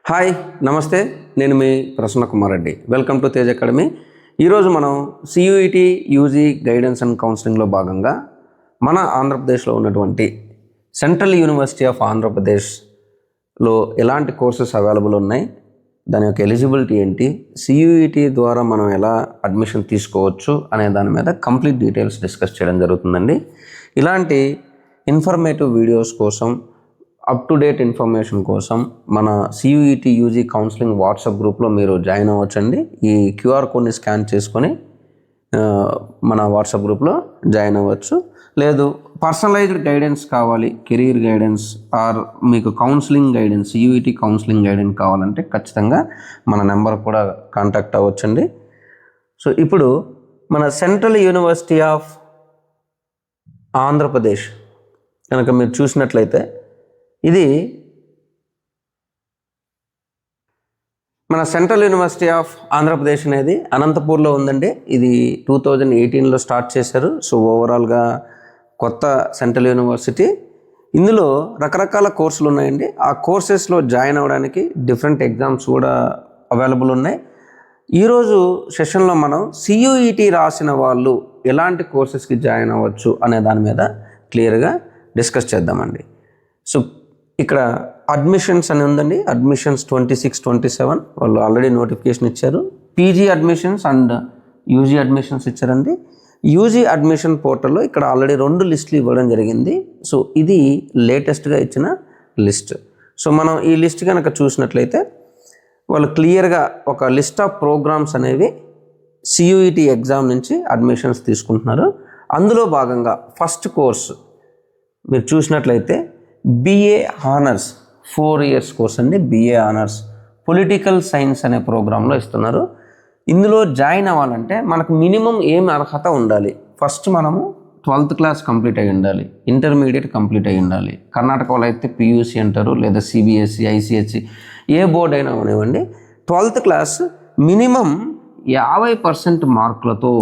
Hi నమస్తే, నేను మీ Prasanna Kumar Reddy. Welcome to Tej academy. ఈరోజు మనం సియూఈటీ యూజీ గైడెన్స్ అండ్ కౌన్సిలింగ్లో భాగంగా మన ఆంధ్రప్రదేశ్లో ఉన్నటువంటి సెంట్రల్ యూనివర్సిటీ ఆఫ్ ఆంధ్రప్రదేశ్లో ఎలాంటి కోర్సెస్ అవైలబుల్ ఉన్నాయి, దాని యొక్క ఎలిజిబిలిటీ ఏంటి, సియూఈటీ ద్వారా మనం ఎలా అడ్మిషన్ తీసుకోవచ్చు అనే దాని మీద కంప్లీట్ డీటెయిల్స్ డిస్కస్ చేయడం జరుగుతుందండి. ఇలాంటి ఇన్ఫర్మేటివ్ వీడియోస్ కోసం, అప్ టు డేట్ ఇన్ఫర్మేషన్ కోసం మన సియూఈటీ యూజీ కౌన్సిలింగ్ వాట్సాప్ గ్రూప్లో మీరు జాయిన్ అవ్వచ్చండి. ఈ క్యూఆర్ కోడ్ని స్కాన్ చేసుకొని మన వాట్సాప్ గ్రూప్లో జాయిన్ అవ్వచ్చు. లేదు పర్సనలైజ్డ్ గైడెన్స్ కావాలి, కెరీర్ గైడెన్స్ ఆర్ మీకు counselling guidance, CUET counselling guidance కావాలంటే ఖచ్చితంగా మన నెంబర్ కూడా కాంటాక్ట్ అవ్వచ్చండి. సో ఇప్పుడు మన సెంట్రల్ యూనివర్సిటీ ఆఫ్ ఆంధ్రప్రదేశ్ కనుక మీరు చూసినట్లయితే, ఇది మన సెంట్రల్ యూనివర్సిటీ ఆఫ్ ఆంధ్రప్రదేశ్ అనేది అనంతపూర్లో ఉందండి. ఇది 2018లో స్టార్ట్ చేశారు. సో ఓవరాల్గా కొత్త సెంట్రల్ యూనివర్సిటీ. ఇందులో రకరకాల కోర్సులు ఉన్నాయండి. ఆ కోర్సెస్లో జాయిన్ అవ్వడానికి డిఫరెంట్ ఎగ్జామ్స్ కూడా అవైలబుల్ ఉన్నాయి. ఈరోజు సెషన్లో మనం సియూఈటీ రాసిన వాళ్ళు ఎలాంటి కోర్సెస్కి జాయిన్ అవ్వచ్చు అనే దాని మీద క్లియర్గా డిస్కస్ చేద్దామండి. సో ఇక్కడ అడ్మిషన్స్ అని ఉందండి. అడ్మిషన్స్ 26-27 వాళ్ళు ఆల్రెడీ నోటిఫికేషన్ ఇచ్చారు. PG admissions and UG admissions ఇచ్చారండి. యూజీ అడ్మిషన్ పోర్టల్లో ఇక్కడ ఆల్రెడీ 2 లిస్టులు ఇవ్వడం జరిగింది. సో ఇది లేటెస్ట్గా ఇచ్చిన లిస్ట్. సో మనం ఈ లిస్ట్ కనుక చూసినట్లయితే వాళ్ళు క్లియర్గా ఒక లిస్ట్ ఆఫ్ ప్రోగ్రామ్స్ అనేవి సియూఈటీ ఎగ్జామ్ నుంచి అడ్మిషన్స్ తీసుకుంటున్నారు. అందులో భాగంగా ఫస్ట్ కోర్సు మీరు చూసినట్లయితే బిఏ ఆనర్స్ 4 years కోర్స్ అండి. బిఏ ఆనర్స్ పొలిటికల్ సైన్స్ అనే ప్రోగ్రాంలో ఇస్తున్నారు. ఇందులో జాయిన్ అవ్వాలంటే మనకు మినిమం ఏం అర్హత ఉండాలి? ఫస్ట్ మనము 12th క్లాస్ కంప్లీట్ అయి ఉండాలి, ఇంటర్మీడియట్ కంప్లీట్ అయి ఉండాలి. కర్ణాటకలో అయితే పియూసీ అంటారు, లేదా సిబిఎస్ఈ, ఐసిఎస్సి, ఏ బోర్డు అయినా ఉండేవండి. 12th క్లాస్ మినిమం 50% మార్కులతో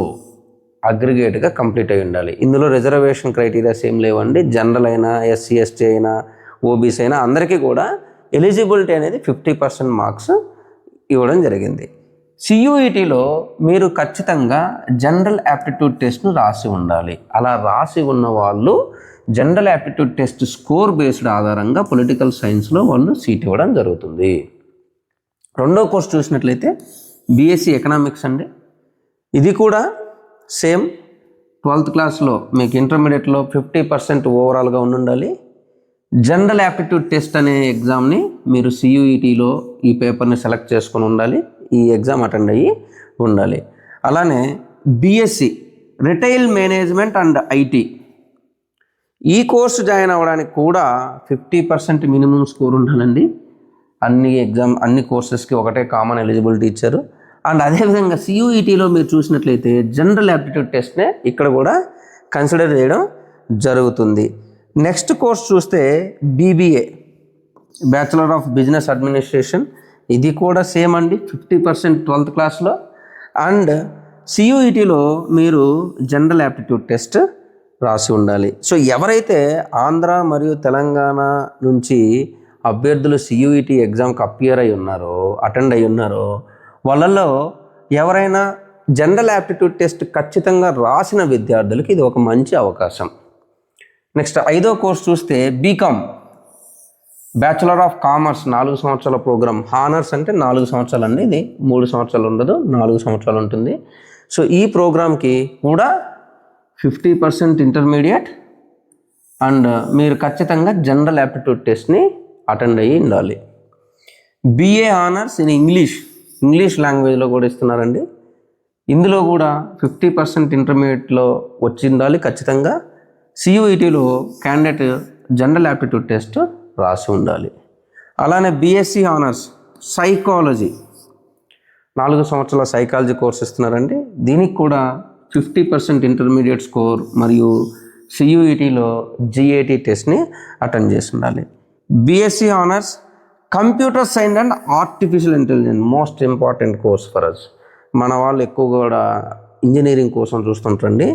అగ్రిగేట్గా కంప్లీట్ అయి ఉండాలి. ఇందులో రిజర్వేషన్ క్రైటీరియాస్ ఏం లేవండి. జనరల్ అయినా, ఎస్సీ ఎస్టీ అయినా, ఓబీసీ అయినా అందరికీ కూడా ఎలిజిబిలిటీ అనేది 50% మార్క్స్ ఇవ్వడం జరిగింది. సియూఈటీలో మీరు ఖచ్చితంగా జనరల్ యాప్టిట్యూడ్ టెస్ట్ను రాసి ఉండాలి. అలా రాసి ఉన్న వాళ్ళు general aptitude test score based ఆధారంగా పొలిటికల్ సైన్స్లో వాళ్ళు సీట్ ఇవ్వడం జరుగుతుంది. రెండో కోర్స్ చూసినట్లయితే బీఎస్సీ ఎకనామిక్స్ అండి. ఇది కూడా సేమ్ 12th క్లాస్లో మీకు ఇంటర్మీడియట్లో 50% ఓవరాల్గా ఉండాలి. జనరల్ యాప్టిట్యూడ్ టెస్ట్ అనే ఎగ్జామ్ని మీరు సియూఈటీలో ఈ పేపర్ని సెలెక్ట్ చేసుకొని ఉండాలి, ఈ ఎగ్జామ్ అటెండ్ అయ్యి ఉండాలి. అలానే BSc retail management and IT, ఈ కోర్సు జాయిన్ అవ్వడానికి కూడా 50% మినిమం స్కోర్ ఉండాలండి. అన్ని కోర్సెస్కి ఒకటే కామన్ ఎలిజిబిలిటీ ఇచ్చారు. అండ్ అదేవిధంగా సియూఈటీలో మీరు చూసినట్లయితే జనరల్ యాప్టిట్యూడ్ టెస్ట్నే ఇక్కడ కూడా కన్సిడర్ చేయడం జరుగుతుంది. నెక్స్ట్ కోర్స్ చూస్తే BBA bachelor of business administration. ఇది కూడా సేమ్ అండి, 50% 12th క్లాస్లో. అండ్ సియూఈటీలో మీరు జనరల్ యాప్టిట్యూడ్ టెస్ట్ రాసి ఉండాలి. సో ఎవరైతే ఆంధ్ర మరియు తెలంగాణ నుంచి అభ్యర్థులు సియూఈటీ ఎగ్జామ్కి అటెండ్ అయి ఉన్నారో వాళ్ళల్లో ఎవరైనా జనరల్ యాప్టిట్యూడ్ టెస్ట్ ఖచ్చితంగా రాసిన విద్యార్థులకి ఇది ఒక మంచి అవకాశం. నెక్స్ట్ 5వ కోర్స్ చూస్తే బీకామ్ బ్యాచులర్ ఆఫ్ కామర్స్ 4 సంవత్సరాల ప్రోగ్రామ్. హానర్స్ అంటే 4 సంవత్సరాలు అండి, ఇది 3 సంవత్సరాలు ఉండదు, 4 సంవత్సరాలు ఉంటుంది. సో ఈ ప్రోగ్రామ్కి కూడా 50% ఇంటర్మీడియట్ అండ్ మీరు ఖచ్చితంగా జనరల్ యాప్టిట్యూడ్ టెస్ట్ని అటెండ్ అయ్యి ఉండాలి. బిఏ ఆనర్స్ ఇన్ ఇంగ్లీష్ లాంగ్వేజ్లో కూడా ఇస్తున్నారండి. ఇందులో కూడా 50% ఇంటర్మీడియట్లో వచ్చి ఉండాలి ఖచ్చితంగా. సియూఈటీలో క్యాండిడేట్ జనరల్ యాప్టిట్యూడ్ టెస్ట్ రాసి ఉండాలి. అలానే బీఎస్సీ ఆనర్స్ సైకాలజీ 4 సంవత్సరాల సైకాలజీ కోర్స్ ఇస్తున్నారండి. దీనికి కూడా 50% ఇంటర్మీడియట్ స్కోర్ మరియు సియూఈటీలో జిఏటీ టెస్ట్ని అటెండ్ చేసి ఉండాలి. BSc honours computer science and artificial intelligence, most important course for us. మన వాళ్ళు ఎక్కువ కూడా ఇంజనీరింగ్ కోసం చూస్తుంటారండి.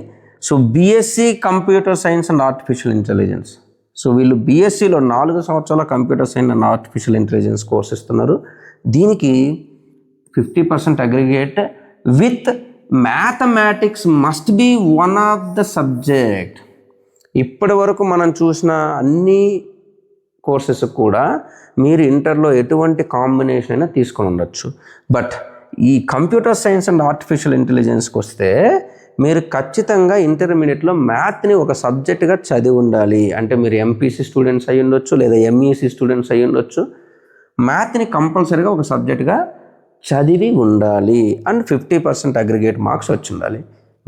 So BSc computer science and artificial intelligence so వీళ్ళు బీఎస్సీలో 4 సంవత్సరాల computer science and artificial intelligence course ఇస్తున్నారు. దీనికి 50% aggregate with mathematics must be one of the subject. ఇప్పటి వరకు మనం చూసిన అన్ని కోర్సెస్ కూడా మీరు ఇంటర్లో ఎటువంటి కాంబినేషన్ అయినా తీసుకొని ఉండొచ్చు. బట్ ఈ కంప్యూటర్ సైన్స్ అండ్ ఆర్టిఫిషియల్ ఇంటెలిజెన్స్కి వస్తే మీరు ఖచ్చితంగా ఇంటర్మీడియట్లో మ్యాథ్ని ఒక సబ్జెక్ట్గా చదివి ఉండాలి. అంటే మీరు ఎంపీసీ స్టూడెంట్స్ అయ్యి ఉండొచ్చు, లేదా ఎంఈసీ స్టూడెంట్స్ అయ్యి ఉండొచ్చు. మ్యాథ్ని కంపల్సరీగా ఒక సబ్జెక్ట్గా చదివి ఉండాలి అండ్ 50% అగ్రిగేట్ మార్క్స్ వచ్చి ఉండాలి.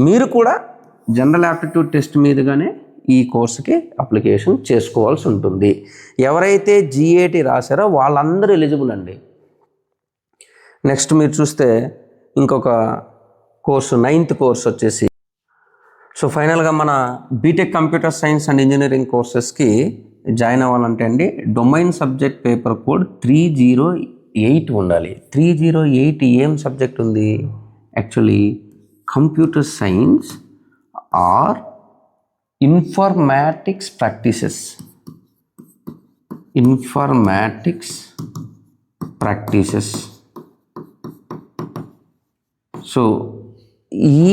మీరు కూడా జనరల్ యాప్టిట్యూడ్ టెస్ట్ మీదుగానే ఈ కోర్సుకి అప్లికేషన్ చేసుకోవాల్సి ఉంటుంది. ఎవరైతే GAT రాశారో వాళ్ళందరూ ఎలిజిబుల్ అండి. నెక్స్ట్ మీరు చూస్తే ఇంకొక కోర్సు 9th కోర్స్ వచ్చేసి, సో ఫైనల్గా మన BTech computer science and engineering కోర్సెస్కి జాయిన్ అవ్వాలంటే అండి డొమైన్ సబ్జెక్ట్ పేపర్ కోడ్ 308 ఉండాలి. 308 ఏం సబ్జెక్ట్ ఉంది? Actually computer science or informatics practices. So ఈ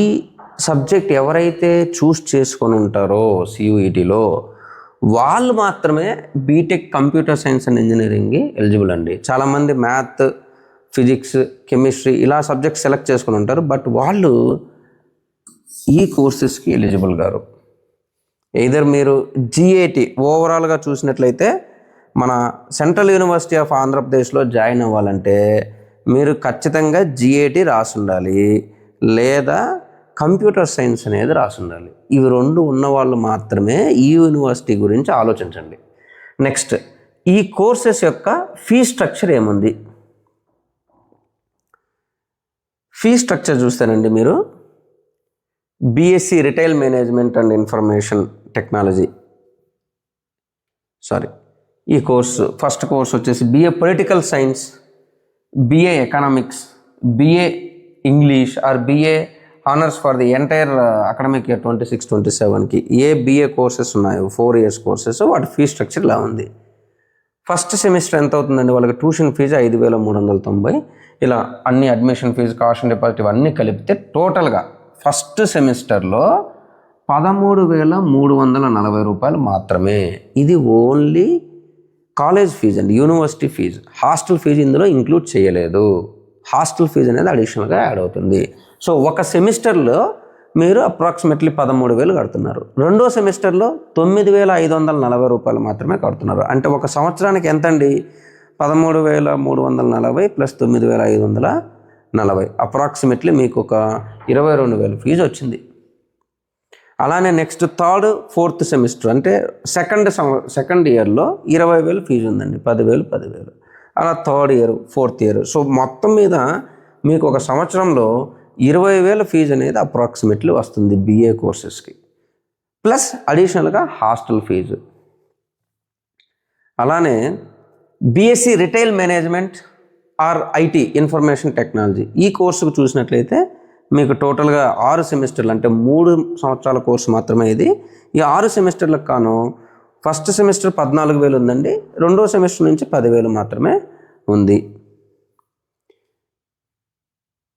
సబ్జెక్ట్ ఎవరైతే చూస్ చేసుకొని ఉంటారో CUETలో వాళ్ళు మాత్రమే బీటెక్ కంప్యూటర్ సైన్స్ అండ్ ఇంజనీరింగ్కి ఎలిజిబుల్ అండి. చాలామంది మ్యాథ్, ఫిజిక్స్, కెమిస్ట్రీ ఇలా సబ్జెక్ట్ సెలెక్ట్ చేసుకొని ఉంటారు. బట్ వాళ్ళు ఈ కోర్సెస్కి ఎలిజిబుల్ గారు. ఎయిదర్ మీరు GAT ఓవరాల్గా చూసినట్లయితే మన సెంట్రల్ యూనివర్సిటీ ఆఫ్ ఆంధ్రప్రదేశ్లో జాయిన్ అవ్వాలంటే మీరు ఖచ్చితంగా GAT రాసి ఉండాలి, లేదా కంప్యూటర్ సైన్స్ అనేది రాసి ఉండాలి. ఇవి 2 ఉన్నవాళ్ళు మాత్రమే ఈ యూనివర్సిటీ గురించి ఆలోచించండి. నెక్స్ట్, ఈ కోర్సెస్ యొక్క ఫీ స్ట్రక్చర్ ఏముంది? ఫీ స్ట్రక్చర్ చూస్తానండి మీరు BSc retail management and information technology, ఈ కోర్సు ఫస్ట్ కోర్స్ వచ్చేసి BA political science, BA economics, BA English or BA honours for the entire academic year 26-27కి ఏ BA కోర్సెస్ ఉన్నాయో 4 years courses, వాటి fee structure ఇలా ఉంది. ఫస్ట్ సెమిస్టర్ ఎంత అవుతుందండి? వాళ్ళకి ట్యూషన్ ఫీజు 5,390. ఇలా అన్ని admission fees, cost and deposit ఇవన్నీ కలిపితే టోటల్గా ఫస్ట్ సెమిస్టర్లో 13,340 రూపాయలు మాత్రమే. ఇది ఓన్లీ కాలేజ్ ఫీజు అండి, యూనివర్సిటీ ఫీజు. హాస్టల్ ఫీజు ఇందులో ఇంక్లూడ్ చేయలేదు. హాస్టల్ ఫీజు అనేది అడిషనల్గా యాడ్ అవుతుంది. సో ఒక సెమిస్టర్లో మీరు అప్రాక్సిమేట్లీ 13,000 కడుతున్నారు. రెండో సెమిస్టర్లో 9,540 రూపాయలు మాత్రమే కడుతున్నారు. అంటే ఒక సంవత్సరానికి ఎంత అండి? 13,340 ప్లస్ 9,540, అప్రాక్సిమేట్లీ మీకు ఒక 22,000 ఫీజు వచ్చింది. అలానే నెక్స్ట్ 3rd, 4th సెమిస్టర్ అంటే సెకండ్ ఇయర్లో 20,000 ఫీజు ఉందండి. 10,000. అలా 3rd year, 4th year. So మొత్తం మీద మీకు ఒక సంవత్సరంలో 20,000 ఫీజు అనేది అప్రాక్సిమేట్లీ వస్తుంది BA కోర్సెస్కి, ప్లస్ అడిషనల్గా హాస్టల్ ఫీజు. అలానే BSc retail management or IT information technology, ఈ కోర్సుకు చూసినట్లయితే మీకు టోటల్గా 6 సెమిస్టర్లు అంటే 3 సంవత్సరాల కోర్సు మాత్రమే ఇది. ఈ 6 సెమిస్టర్లకు కాను ఫస్ట్ సెమిస్టర్ 14,000 ఉందండి, రెండో సెమిస్టర్ నుంచి 10,000 మాత్రమే ఉంది.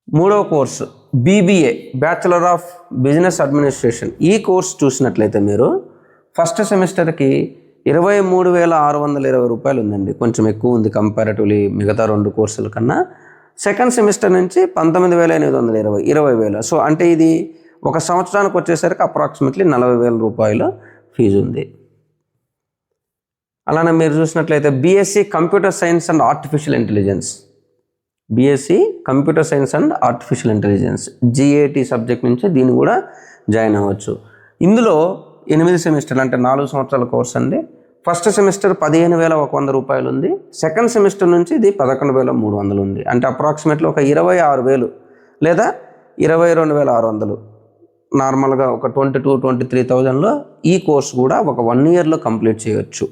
మూడవ course BBA bachelor of business administration, ఈ కోర్సు చూసినట్లయితే మీరు ఫస్ట్ సెమిస్టర్కి 23,620 రూపాయలు ఉందండి, కొంచెం ఎక్కువ ఉంది కంపారిటివ్లీ మిగతా 2 కోర్సుల కన్నా. సెకండ్ సెమిస్టర్ నుంచి 19,820, 20,000. సో అంటే ఇది ఒక సంవత్సరానికి వచ్చేసరికి అప్రాక్సిమేట్లీ 40,000 రూపాయలు ఫీజు ఉంది. అలానే మీరు చూసినట్లయితే BSc computer science and artificial intelligence, BSc computer science and artificial intelligence GAT subject నుంచి దీన్ని కూడా జాయిన్ అవ్వచ్చు. ఇందులో 8 సెమిస్టర్లు అంటే 4 సంవత్సరాల కోర్స్ అండి. ఫస్ట్ సెమిస్టర్ 15,100 రూపాయలు ఉంది. సెకండ్ సెమిస్టర్ నుంచి ఇది 11,300 ఉంది. అంటే అప్రాక్సిమేట్లీ ఒక 26,000 లేదా 22,600, నార్మల్గా ఒక 22,000-23,000లో ఈ కోర్స్ కూడా ఒక 1 yearలో కంప్లీట్ చేయవచ్చు.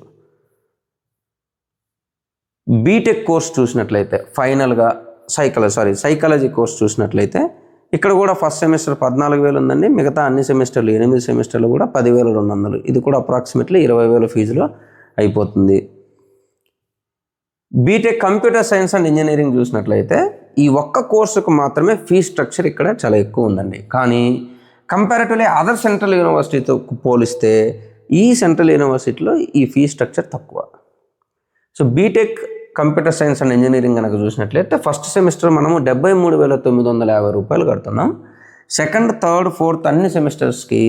బీటెక్ కోర్స్ చూసినట్లయితే ఫైనల్గా సైకాలజీ కోర్స్ చూసినట్లయితే ఇక్కడ కూడా ఫస్ట్ సెమిస్టర్ 14,000 ఉందండి. మిగతా అన్ని సెమిస్టర్లు 8 సెమిస్టర్లు కూడా 10,200. ఇది కూడా అప్రాక్సిమేట్లీ 20,000 ఫీజులో అయిపోతుంది. BTech computer science and engineering చూసినట్లయితే ఈ ఒక్క కోర్సుకు మాత్రమే ఫీ స్ట్రక్చర్ ఇక్కడ చాలా ఎక్కువ ఉందండి. కానీ కంపారిటివ్లీ అదర్ సెంట్రల్ యూనివర్సిటీతో పోలిస్తే ఈ సెంట్రల్ యూనివర్సిటీలో ఈ ఫీ స్ట్రక్చర్ తక్కువ. So BTech computer science and engineering కనుక చూసినట్లయితే ఫస్ట్ సెమిస్టర్ మనము 73,950 రూపాయలు కడుతున్నాం. సెకండ్, థర్డ్, ఫోర్త్ అన్ని సెమిస్టర్స్కి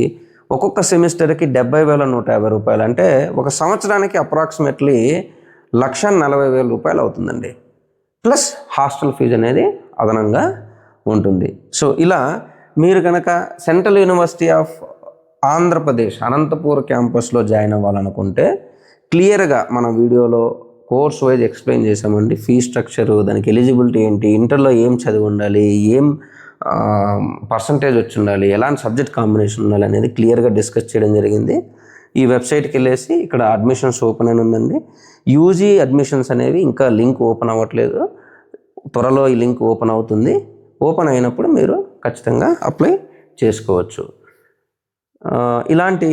ఒక్కొక్క సెమిస్టర్కి 70,150 రూపాయలు. అంటే ఒక సంవత్సరానికి అప్రాక్సిమేట్లీ 1,40,000 రూపాయలు అవుతుందండి. ప్లస్ హాస్టల్ ఫీజు అనేది అదనంగా ఉంటుంది. సో ఇలా మీరు కనుక central university of Andhra Pradesh Anantapur క్యాంపస్లో జాయిన్ అవ్వాలనుకుంటే క్లియర్గా మన వీడియోలో కోర్స్ వైజ్ ఎక్స్ప్లెయిన్ చేసామండి. ఫీ స్ట్రక్చరు, దానికి ఎలిజిబిలిటీ ఏంటి, ఇంటర్లో ఏం చదివి ఉండాలి, ఏం పర్సంటేజ్ వచ్చి ఉండాలి, ఎలాంటి సబ్జెక్ట్ కాంబినేషన్ ఉండాలి అనేది క్లియర్గా డిస్కస్ చేయడం జరిగింది. ఈ వెబ్సైట్కి వెళ్ళేసి ఇక్కడ అడ్మిషన్స్ ఓపెన్ అని ఉందండి. యూజీ అడ్మిషన్స్ అనేవి ఇంకా లింక్ ఓపెన్ అవ్వట్లేదు. త్వరలో ఈ లింక్ ఓపెన్ అవుతుంది. ఓపెన్ అయినప్పుడు మీరు ఖచ్చితంగా అప్లై చేసుకోవచ్చు. ఇలాంటి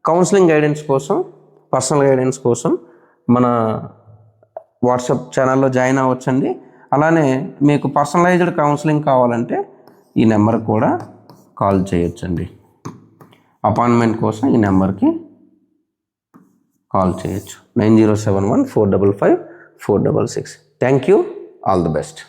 కౌన్సిలింగ్ గైడెన్స్ కోసం, పర్సనల్ గైడెన్స్ కోసం మన వాట్సాప్ ఛానల్లో జాయిన్ అవ్వచ్చండి. అలానే మీకు పర్సనలైజ్డ్ కౌన్సిలింగ్ కావాలంటే ఈ నెంబర్కి కూడా కాల్ చేయొచ్చండి. అపాయింట్మెంట్ కోసం ఈ నెంబర్కి కాల్ చేయొచ్చు. 9071 455 466. Thank you. All the best.